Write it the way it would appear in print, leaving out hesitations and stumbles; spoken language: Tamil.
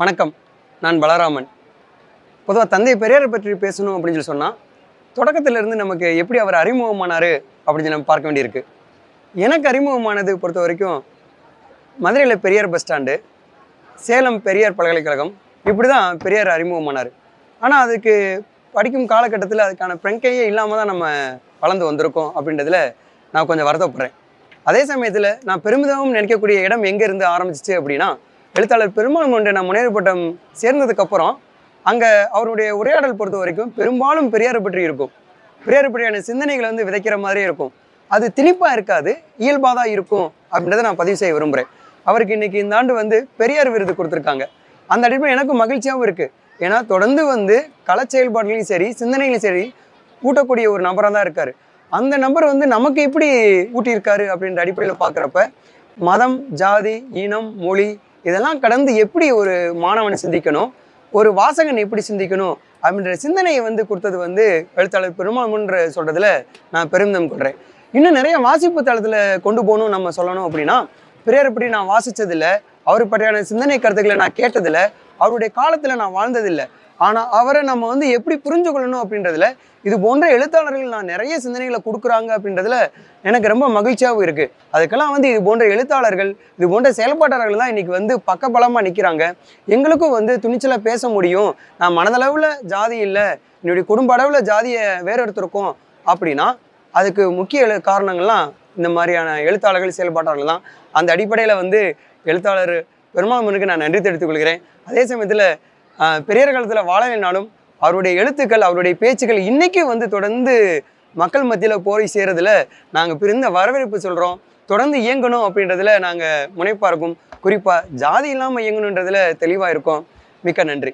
வணக்கம். நான் பலராமன். பொதுவாக தந்தை பெரியாரை பற்றி பேசணும் அப்படின்னு சொல்லி சொன்னால், தொடக்கத்திலிருந்து நமக்கு எப்படி அவர் அறிமுகமானார் அப்படின்னு நம்ம பார்க்க வேண்டியிருக்கு. எனக்கு அறிமுகமானது பொறுத்த வரைக்கும் மதுரையில் பெரியார் பஸ் ஸ்டாண்டு, சேலம் பெரியார் பல்கலைக்கழகம், இப்படி தான் பெரியார் அறிமுகமானார். ஆனால் அதுக்கு படிக்கும் காலகட்டத்தில் அதுக்கான பிரங்கையே இல்லாமல் தான் நம்ம வளர்ந்து வந்திருக்கோம் அப்படின்றதுல நான் கொஞ்சம் வருத்தப்படுறேன். அதே சமயத்தில் நான் பெருமிதமும் நினைக்கக்கூடிய இடம் எங்கேருந்து ஆரம்பிச்சிச்சு அப்படின்னா, எழுத்தாளர் பெருமாள் கொண்டு நான் முனைவர் பட்டம் சேர்ந்ததுக்கப்புறம் அங்கே அவருடைய உரையாடல் பொறுத்த வரைக்கும் பெரும்பாலும் பெரியாரை பற்றி இருக்கும். பெரியார் பற்றியான சிந்தனைகளை விதைக்கிற மாதிரியே இருக்கும். அது திணிப்பாக இருக்காது, இயல்பாக தான் இருக்கும் அப்படின்றத நான் பதிவு செய்ய விரும்புகிறேன். அவருக்கு இன்றைக்கி இந்த ஆண்டு பெரியார் விருது கொடுத்துருக்காங்க. அந்த அடிப்படை எனக்கும் மகிழ்ச்சியாகவும் இருக்குது. ஏன்னா தொடர்ந்து கள செயல்பாடுகளையும் சரி சிந்தனைகளையும் சரி ஊட்டக்கூடிய ஒரு நபராக தான் இருக்கார். அந்த நபர் நமக்கு எப்படி ஊட்டியிருக்காரு அப்படின்ற அடிப்படையில் பார்க்குறப்ப மதம், ஜாதி, இனம், மொழி இதெல்லாம் கடந்து எப்படி ஒரு மாணவனை சிந்திக்கணும், ஒரு வாசகன் எப்படி சிந்திக்கணும் அப்படின்ற சிந்தனையை கொடுத்தது எழுத்தாளர் பெருமாள்ன்ற சொல்கிறதுல நான் பெருமிதம் கொள்கிறேன். இன்னும் நிறைய வாசிப்பு தளத்தில் கொண்டு போகணும் நம்ம சொல்லணும் அப்படின்னா, பெரியாரை பற்றி நான் வாசித்ததில்லை, அவர் பற்றியான சிந்தனை கருத்துக்களை நான் கேட்டதில்லை, அவருடைய காலத்தில் நான் வாழ்ந்ததில்லை. ஆனால் அவரை நம்ம எப்படி புரிஞ்சு கொள்ளணும் அப்படின்றதுல இது போன்ற எழுத்தாளர்கள் நான் நிறைய சிந்தனைகளை கொடுக்குறாங்க அப்படின்றதுல எனக்கு ரொம்ப மகிழ்ச்சியாகவும் இருக்குது. அதுக்கெல்லாம் இது போன்ற எழுத்தாளர்கள், இது போன்ற செயல்பாட்டாளர்கள் தான் இன்றைக்கி பக்கபலமாக நிற்கிறாங்க. எங்களுக்கும் துணிச்சலாக பேச முடியும். நான் மனதளவில் ஜாதி இல்லை, என்னுடைய குடும்ப அளவில் ஜாதியை வேறெடுத்திருக்கோம் அப்படின்னா அதுக்கு முக்கிய காரணங்கள்லாம் இந்த மாதிரியான எழுத்தாளர்கள், செயல்பாட்டாளர்கள் தான். அந்த அடிப்படையில் எழுத்தாளர் பெருமாள்மனுக்கு நான் நன்றி தெரிவித்துக் கொள்கிறேன். அதே சமயத்தில் பெரியார் காலத்தில் வாழலைனாலும் அவருடைய எழுத்துக்கள், அவருடைய பேச்சுக்கள் இன்றைக்கும் தொடர்ந்து மக்கள் மத்தியில் போய் சேரதில் நாங்கள் பிரிந்த வரவேற்பு சொல்கிறோம். தொடர்ந்து இயங்கணும் அப்படின்றதுல நாங்கள் முனைப்பாக இருக்கோம். குறிப்பாக ஜாதி இல்லாமல் இயங்கணுன்றதில் தெளிவாக இருக்கோம். மிக்க நன்றி.